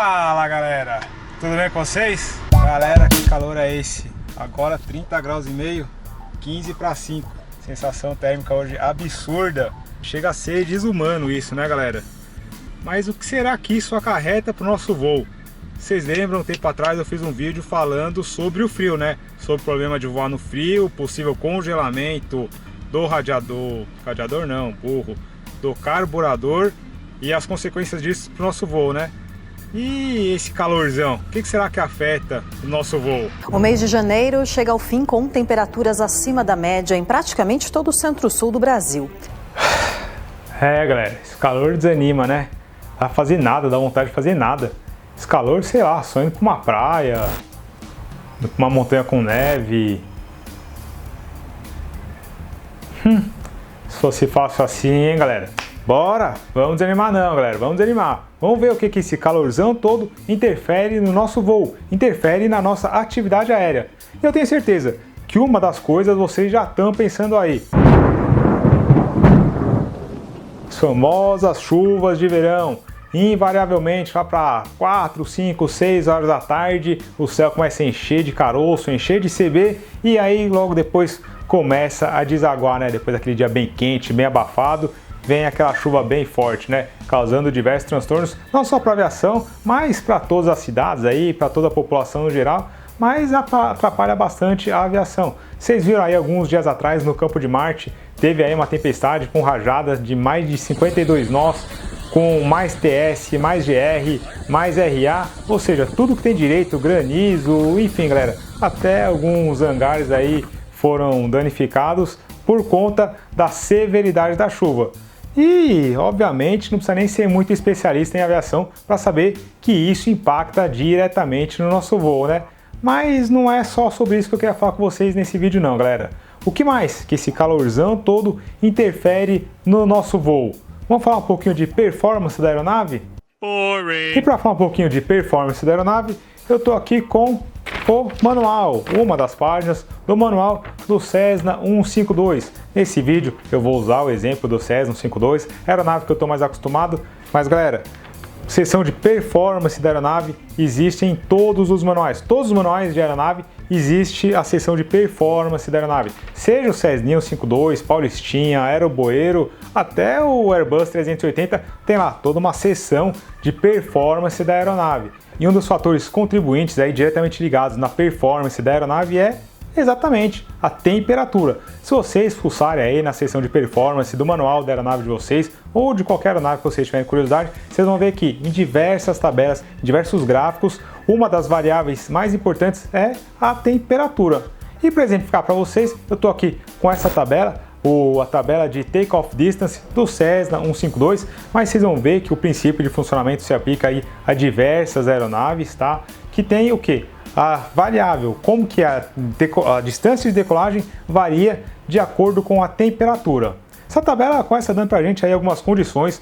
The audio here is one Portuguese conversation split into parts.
Fala galera, tudo bem com vocês? Galera, que calor é esse? Agora 30 graus e meio, 15 para 5. Sensação térmica hoje absurda. Chega a ser desumano isso, né galera? Mas o que será que isso acarreta para o nosso voo? Vocês lembram, um tempo atrás eu fiz um vídeo falando sobre o frio, né? Sobre o problema de voar no frio, possível congelamento do radiador não, burro, do carburador e as consequências disso para o nosso voo, né? E esse calorzão, o que será que afeta o nosso voo? O mês de janeiro chega ao fim com temperaturas acima da média em praticamente todo o centro-sul do Brasil. É galera, esse calor desanima, né? Dá pra fazer nada, dá vontade de fazer nada. Esse calor, sei lá, só indo pra uma praia, indo pra uma montanha com neve. Se fosse fácil assim, hein galera? Bora! Vamos desanimar não, galera, vamos desanimar. Vamos ver o que esse calorzão todo interfere no nosso voo, interfere na nossa atividade aérea. E eu tenho certeza que uma das coisas vocês já estão pensando aí. As famosas chuvas de verão. Invariavelmente lá para 4, 5, 6 horas da tarde o céu começa a encher de caroço, encher de CB e aí logo depois começa a desaguar, né? Depois daquele dia bem quente, bem abafado, vem aquela chuva bem forte, né? Causando diversos transtornos, não só para a aviação, mas para todas as cidades aí, para toda a população no geral, mas atrapalha bastante a aviação. Vocês viram aí alguns dias atrás no Campo de Marte, teve aí uma tempestade com rajadas de mais de 52 nós, com mais TS, mais GR, mais RA, ou seja, tudo que tem direito, granizo, enfim galera, até alguns hangares aí foram danificados por conta da severidade da chuva. E, obviamente, não precisa nem ser muito especialista em aviação para saber que isso impacta diretamente no nosso voo, né? Mas não é só sobre isso que eu queria falar com vocês nesse vídeo não, galera. O que mais que esse calorzão todo interfere no nosso voo? Vamos falar um pouquinho de performance da aeronave? E para falar um pouquinho de performance da aeronave, eu estou aqui com o manual, uma das páginas do manual do Cessna 152. Nesse vídeo eu vou usar o exemplo do Cessna 152, aeronave que eu estou mais acostumado, mas galera, seção de performance da aeronave existe em todos os manuais. Todos os manuais de aeronave existe a seção de performance da aeronave. Seja o Cessna 152, Paulistinha, Aeroboeiro, até o Airbus 380, tem lá toda uma seção de performance da aeronave. E um dos fatores contribuintes aí diretamente ligados na performance da aeronave é exatamente a temperatura. Se vocês fuçarem aí na seção de performance do manual da aeronave de vocês ou de qualquer aeronave que vocês tiverem curiosidade, vocês vão ver que em diversas tabelas, em diversos gráficos, uma das variáveis mais importantes é a temperatura. E para exemplificar para vocês, eu estou aqui com essa tabela, a tabela de take-off distance do Cessna 152, mas vocês vão ver que o princípio de funcionamento se aplica aí a diversas aeronaves, tá? Que tem o que? A variável, como que a distância de decolagem varia de acordo com a temperatura. Essa tabela começa dando pra gente aí algumas condições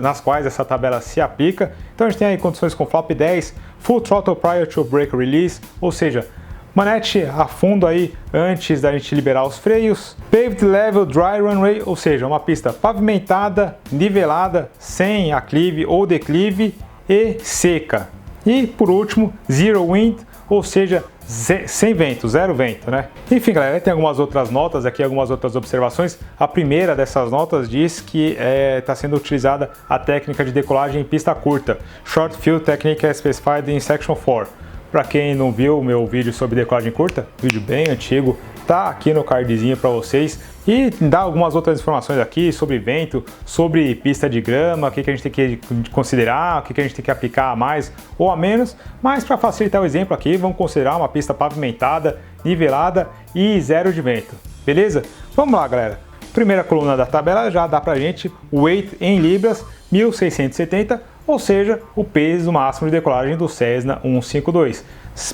nas quais essa tabela se aplica. Então a gente tem aí condições com flap 10, full throttle prior to brake release, ou seja, manete a fundo aí antes da gente liberar os freios, paved level dry runway, ou seja, uma pista pavimentada, nivelada, sem aclive ou declive e seca. E por último, zero wind, ou seja, sem vento, zero vento, né? Enfim, galera, tem algumas outras notas aqui, algumas outras observações. A primeira dessas notas diz que está sendo utilizada a técnica de decolagem em pista curta, Short Field Technique as specified in Section 4. Para quem não viu o meu vídeo sobre decolagem curta, vídeo bem antigo, tá aqui no cardzinho para vocês e dá algumas outras informações aqui sobre vento, sobre pista de grama, o que a gente tem que considerar, o que a gente tem que aplicar a mais ou a menos, mas para facilitar o exemplo aqui, vamos considerar uma pista pavimentada, nivelada e zero de vento, beleza? Vamos lá, galera. Primeira coluna da tabela já dá pra gente o weight em libras, 1670, ou seja, o peso máximo de decolagem do Cessna 152,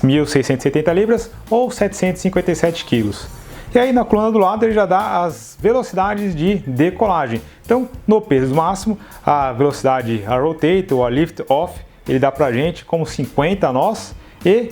1670 libras ou 757 quilos. E aí na coluna do lado ele já dá as velocidades de decolagem. Então no peso máximo, a velocidade a rotate ou a lift off, ele dá pra gente como 50 nós e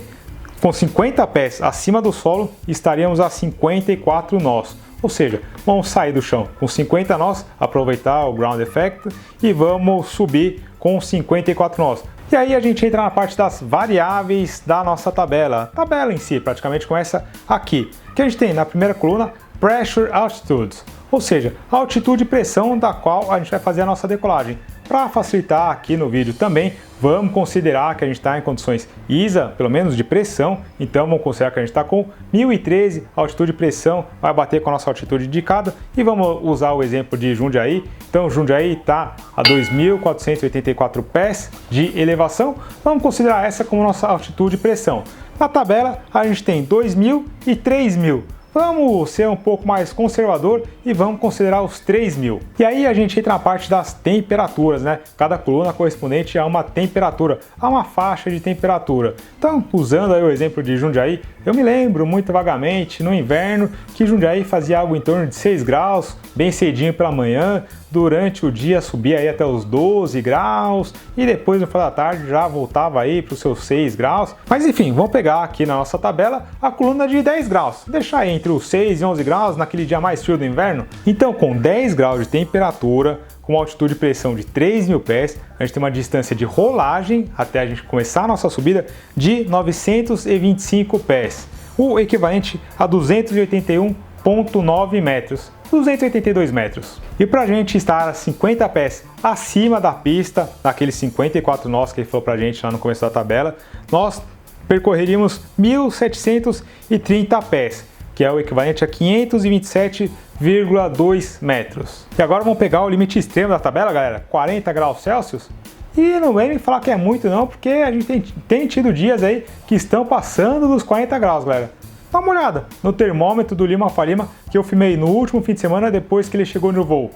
com 50 pés acima do solo estaríamos a 54 nós. Ou seja, vamos sair do chão com 50 nós, aproveitar o ground effect e vamos subir com 54 nós. E aí a gente entra na parte das variáveis da nossa tabela. A tabela em si praticamente começa aqui, que a gente tem na primeira coluna Pressure Altitudes, ou seja, a altitude e pressão da qual a gente vai fazer a nossa decolagem. Para facilitar aqui no vídeo também, vamos considerar que a gente está em condições ISA, pelo menos de pressão, então vamos considerar que a gente está com 1013, a altitude e pressão vai bater com a nossa altitude indicada e vamos usar o exemplo de Jundiaí. Então Jundiaí está a 2.484 pés de elevação, vamos considerar essa como nossa altitude e pressão. Na tabela a gente tem 2.000 e 3.000. Vamos ser um pouco mais conservador e vamos considerar os 3.000. E aí a gente entra na parte das temperaturas, né? Cada coluna correspondente a uma temperatura, a uma faixa de temperatura. Então, usando aí o exemplo de Jundiaí, eu me lembro muito vagamente no inverno que Jundiaí fazia algo em torno de 6 graus, bem cedinho pela manhã, durante o dia subia aí até os 12 graus e depois no final da tarde já voltava aí para os seus 6 graus. Mas enfim, vamos pegar aqui na nossa tabela a coluna de 10 graus, deixar aí entre os 6 e 11 graus naquele dia mais frio do inverno. Então, com 10 graus de temperatura, com uma altitude de pressão de 3.000 pés, a gente tem uma distância de rolagem até a gente começar a nossa subida de 925 pés, o equivalente a 281,9 metros, 282 metros. E para a gente estar a 50 pés acima da pista, daqueles 54 nós que ele falou para a gente lá no começo da tabela, nós percorreríamos 1.730 pés, que é o equivalente a 527,2 metros. E agora vamos pegar o limite extremo da tabela, galera, 40 graus Celsius. E não vem me falar que é muito não, porque a gente tem tido dias aí que estão passando dos 40 graus, galera. Dá uma olhada no termômetro do Lima Falima que eu filmei no último fim de semana depois que ele chegou no voo.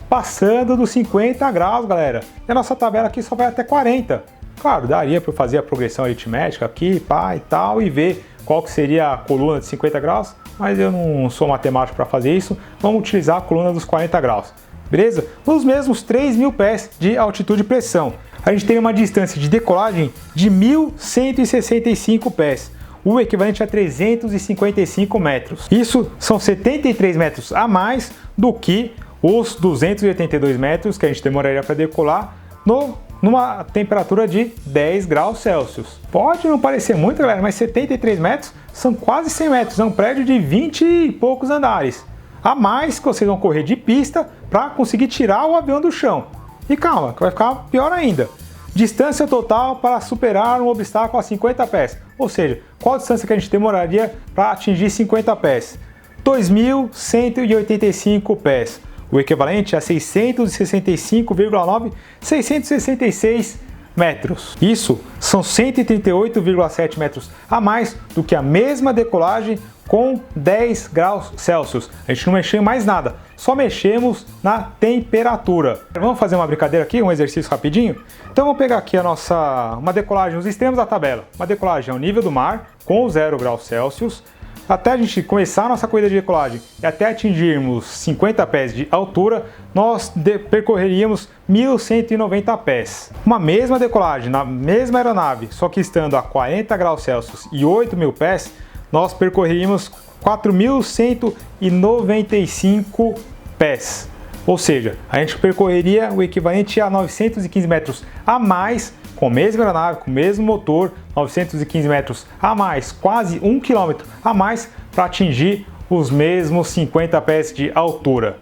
Passando dos 50 graus, galera. E a nossa tabela aqui só vai até 40. Claro, daria para eu fazer a progressão aritmética aqui, pá e tal, e ver qual que seria a coluna de 50 graus, mas eu não sou matemático para fazer isso. Vamos utilizar a coluna dos 40 graus. Beleza? Nos mesmos 3.000 pés de altitude e pressão, a gente tem uma distância de decolagem de 1.165 pés, o equivalente a 355 metros. Isso são 73 metros a mais do que os 282 metros que a gente demoraria para decolar numa temperatura de 10 graus Celsius. Pode não parecer muito, galera, mas 73 metros são quase 100 metros, é um prédio de 20 e poucos andares. A mais que vocês vão correr de pista para conseguir tirar o avião do chão. E calma, que vai ficar pior ainda. Distância total para superar um obstáculo a 50 pés. Ou seja, qual a distância que a gente demoraria para atingir 50 pés? 2.185 pés. O equivalente a 665,666 metros. Isso são 138,7 metros a mais do que a mesma decolagem com 10 graus Celsius. A gente não mexeu em mais nada, só mexemos na temperatura. Vamos fazer uma brincadeira aqui, um exercício rapidinho? Então vamos pegar aqui uma decolagem nos extremos da tabela. Uma decolagem ao nível do mar com 0 graus Celsius. Até a gente começar a nossa corrida de decolagem e até atingirmos 50 pés de altura, nós percorreríamos 1.190 pés. Uma mesma decolagem na mesma aeronave, só que estando a 40 graus Celsius e 8.000 pés, nós percorreríamos 4.195 pés. Ou seja, a gente percorreria o equivalente a 915 metros a mais, com a mesma aeronave, com o mesmo motor, 915 metros a mais, quase 1 km a mais, para atingir os mesmos 50 pés de altura.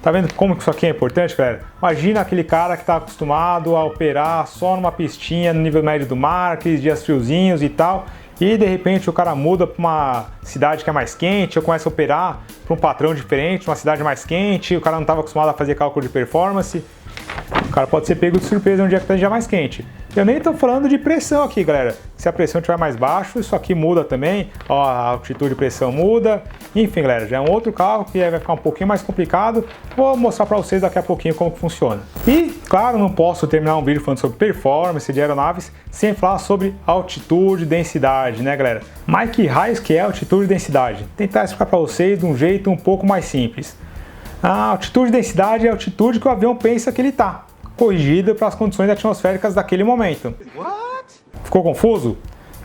Tá vendo como isso aqui é importante, galera? Imagina aquele cara que está acostumado a operar só numa pistinha no nível médio do mar, aqueles dias friozinhos e tal, e de repente o cara muda para uma cidade que é mais quente, ou começa a operar para um patrão diferente, uma cidade mais quente, o cara não estava acostumado a fazer cálculo de performance, o cara pode ser pego de surpresa um dia que está já mais quente. Eu nem estou falando de pressão aqui, galera. Se a pressão estiver mais baixa, isso aqui muda também, ó, a altitude de pressão muda. Enfim, galera, já é um outro carro que vai ficar um pouquinho mais complicado. Vou mostrar para vocês daqui a pouquinho como que funciona. E, claro, não posso terminar um vídeo falando sobre performance de aeronaves sem falar sobre altitude e densidade, né, galera? Mas que raios que é altitude e densidade? Vou tentar explicar para vocês de um jeito um pouco mais simples. A altitude e densidade é a altitude que o avião pensa que ele está, corrigida para as condições atmosféricas daquele momento. Ficou confuso?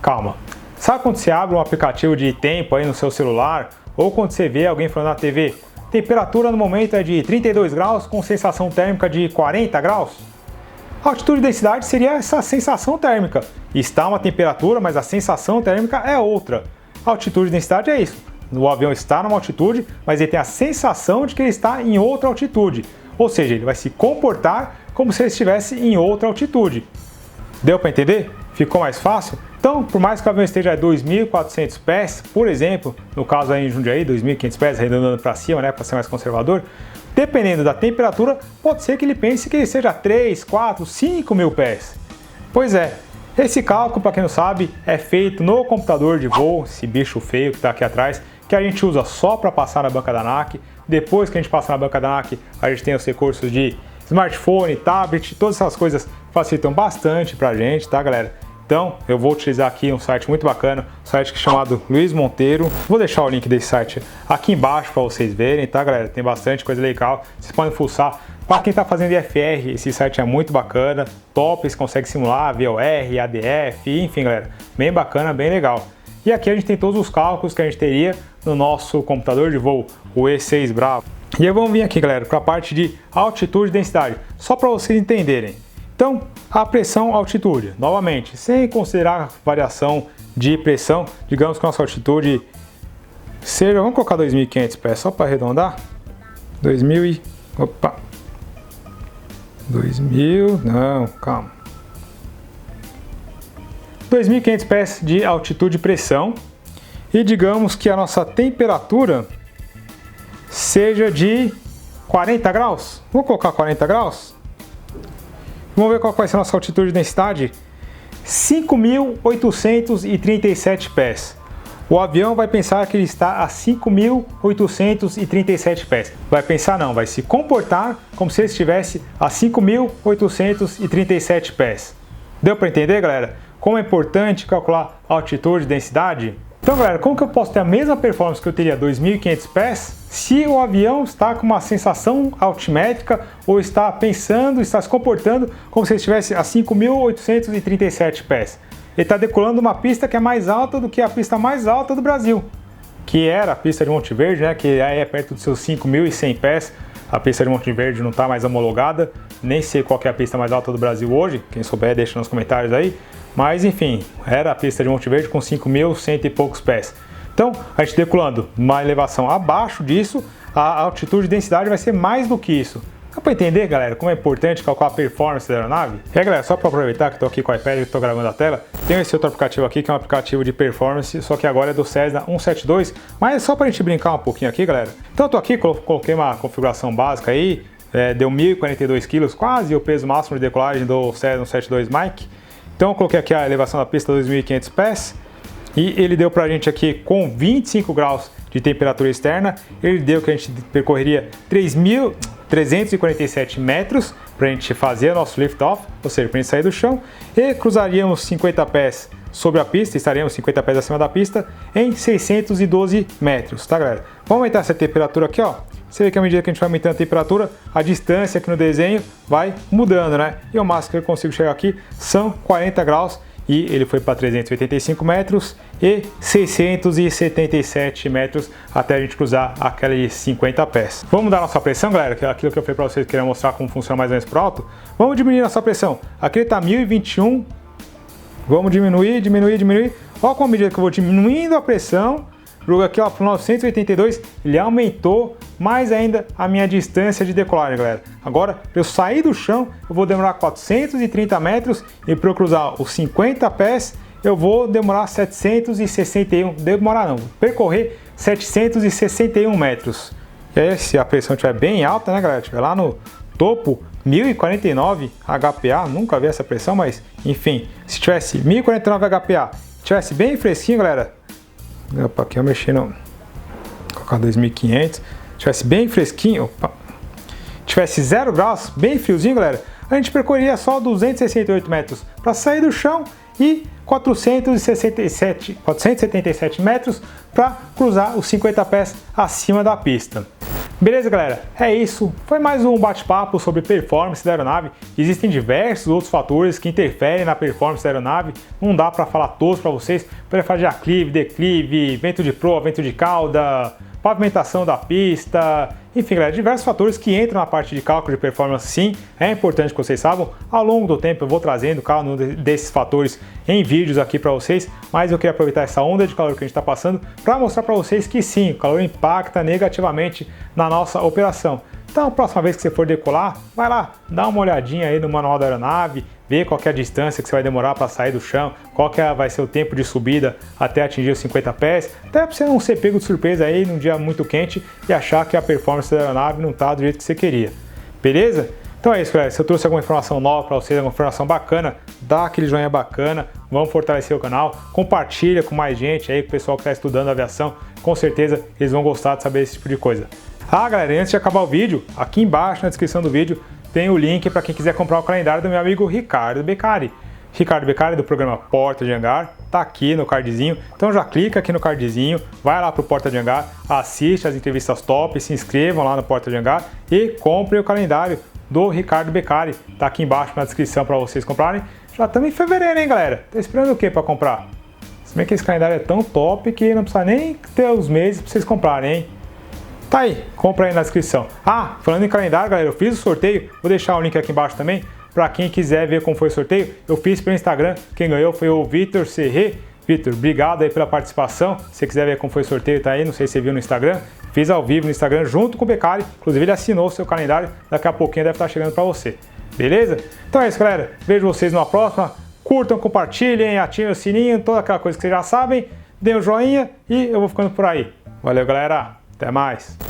Calma. Sabe quando você abre um aplicativo de tempo aí no seu celular, ou quando você vê alguém falando na TV, temperatura no momento é de 32 graus com sensação térmica de 40 graus? Altitude e densidade seria essa sensação térmica. Está uma temperatura, mas a sensação térmica é outra. Altitude e densidade é isso. O avião está numa altitude, mas ele tem a sensação de que ele está em outra altitude. Ou seja, ele vai se comportar como se ele estivesse em outra altitude. Deu para entender? Ficou mais fácil? Então, por mais que o avião esteja a 2.400 pés, por exemplo, no caso aí em Jundiaí, 2.500 pés, arredondando para cima, né, para ser mais conservador, dependendo da temperatura, pode ser que ele pense que ele seja 3, 4, 5 mil pés. Pois é, esse cálculo, para quem não sabe, é feito no computador de voo, esse bicho feio que está aqui atrás, que a gente usa só para passar na banca da ANAC. Depois que a gente passa na banca da ANAC, a gente tem os recursos de smartphone, tablet, todas essas coisas facilitam bastante para a gente, tá, galera? Então, eu vou utilizar aqui um site muito bacana, um site chamado Luiz Monteiro. Vou deixar o link desse site aqui embaixo para vocês verem, tá, galera? Tem bastante coisa legal, vocês podem fuçar. Para quem está fazendo IFR, esse site é muito bacana, top, você consegue simular VOR, ADF, enfim, galera, bem bacana, bem legal. E aqui a gente tem todos os cálculos que a gente teria no nosso computador de voo, o E6 Bravo. E aí vamos vir aqui, galera, para a parte de altitude e densidade, só para vocês entenderem. Então, a pressão, altitude, novamente, sem considerar variação de pressão, digamos que a nossa altitude seja, vamos colocar 2.500 pés, só para arredondar, 2.000, não, calma, 2.500 pés de altitude e pressão, e digamos que a nossa temperatura seja de 40 graus, vou colocar 40 graus, vamos ver qual vai ser a nossa altitude e densidade, 5.837 pés. O avião vai pensar que ele está a 5.837 pés. Vai pensar não, vai se comportar como se ele estivesse a 5.837 pés. Deu para entender, galera? Como é importante calcular altitude e densidade? Então, galera, como que eu posso ter a mesma performance que eu teria a 2.500 pés se o avião está com uma sensação altimétrica ou está pensando, está se comportando como se ele estivesse a 5.837 pés? Ele está decolando uma pista que é mais alta do que a pista mais alta do Brasil, que era a pista de Monte Verde, né, que aí é perto dos seus 5.100 pés. A pista de Monte Verde não está mais homologada, nem sei qual que é a pista mais alta do Brasil hoje, quem souber deixa nos comentários aí. Mas enfim, era a pista de Monte Verde com 5.100 e poucos pés. Então, a gente decolando uma elevação abaixo disso, a altitude e densidade vai ser mais do que isso. Dá para entender, galera, como é importante calcular a performance da aeronave? E aí, galera, só para aproveitar que estou aqui com o iPad e estou gravando a tela, tem esse outro aplicativo aqui que é um aplicativo de performance, só que agora é do Cessna 172, mas é só para a gente brincar um pouquinho aqui, galera. Então eu estou aqui, coloquei uma configuração básica aí, deu 1.042 kg, quase o peso máximo de decolagem do Cessna 172 Mike. Então eu coloquei aqui a elevação da pista 2.500 pés e ele deu pra gente aqui com 25 graus de temperatura externa, ele deu que a gente percorreria 3.347 metros para a gente fazer o nosso lift-off, ou seja, para a gente sair do chão, e cruzaríamos 50 pés sobre a pista, estaríamos 50 pés acima da pista em 612 metros, tá, galera? Vamos aumentar essa temperatura aqui, ó. Você vê que à medida que a gente vai aumentando a temperatura, a distância aqui no desenho vai mudando, né? E o máximo que eu consigo chegar aqui são 40 graus e ele foi para 385 metros e 677 metros até a gente cruzar aqueles 50 pés. Vamos dar nossa pressão, galera, que é aquilo que eu falei para vocês que queria mostrar como funciona mais ou menos pro alto. Vamos diminuir nossa pressão. Aqui está 1021. Vamos diminuir. Olha como à medida que eu vou diminuindo a pressão, aqui ó, para 982, ele aumentou mais ainda a minha distância de decolagem, galera. Agora, para eu sair do chão, eu vou demorar 430 metros e para eu cruzar os 50 pés, eu vou demorar 761, percorrer 761 metros. E aí, se a pressão estiver bem alta, né, galera, estiver lá no topo, 1049 HPA, nunca vi essa pressão, mas enfim, se tivesse 1049 HPA, tivesse bem fresquinho, galera, opa, aqui eu mexi no, vou colocar 2.500, tivesse bem fresquinho, opa, tivesse 0 graus, bem friozinho, galera, a gente percorreria só 268 metros para sair do chão e 477 metros para cruzar os 50 pés acima da pista. Beleza, galera? É isso. Foi mais um bate-papo sobre performance da aeronave. Existem diversos outros fatores que interferem na performance da aeronave. Não dá para falar todos para vocês. Pode falar de aclive, declive, vento de proa, vento de cauda, pavimentação da pista, Enfim, galera, diversos fatores que entram na parte de cálculo de performance, sim, é importante que vocês saibam. Ao longo do tempo eu vou trazendo cada um desses fatores em vídeos aqui para vocês, mas eu queria aproveitar essa onda de calor que a gente está passando para mostrar para vocês que sim, o calor impacta negativamente na nossa operação. Então, a próxima vez que você for decolar, vai lá, dá uma olhadinha aí no manual da aeronave, vê qual que é a distância que você vai demorar para sair do chão, qual que vai ser o tempo de subida até atingir os 50 pés, até para você não ser pego de surpresa aí num dia muito quente e achar que a performance da aeronave não está do jeito que você queria. Beleza? Então é isso, galera. Se eu trouxe alguma informação nova para vocês, alguma informação bacana, dá aquele joinha bacana, vamos fortalecer o canal, compartilha com mais gente aí, com o pessoal que está estudando aviação, com certeza eles vão gostar de saber esse tipo de coisa. Ah, galera, antes de acabar o vídeo, aqui embaixo na descrição do vídeo tem o link para quem quiser comprar o calendário do meu amigo Ricardo Beccari. Ricardo Beccari do programa Porta de Hangar, tá aqui no cardzinho, então já clica aqui no cardzinho, vai lá pro Porta de Hangar, assiste as entrevistas top, se inscrevam lá no Porta de Hangar e comprem o calendário do Ricardo Beccari, tá aqui embaixo na descrição para vocês comprarem. Já estamos em fevereiro, hein, galera? Tá esperando o que para comprar? Se bem que esse calendário é tão top que não precisa nem ter os meses para vocês comprarem, hein? Tá aí, compra aí na descrição. Ah, falando em calendário, galera, eu fiz o sorteio, vou deixar o link aqui embaixo também, para quem quiser ver como foi o sorteio. Eu fiz pelo Instagram, quem ganhou foi o Vitor Serré. Vitor, obrigado aí pela participação. Se você quiser ver como foi o sorteio, tá aí, não sei se você viu no Instagram. Fiz ao vivo no Instagram junto com o Beccari, inclusive ele assinou o seu calendário, daqui a pouquinho deve estar chegando para você. Beleza? Então é isso, galera, vejo vocês numa próxima. Curtam, compartilhem, ativem o sininho, toda aquela coisa que vocês já sabem. Dê um joinha e eu vou ficando por aí. Valeu, galera! Até mais!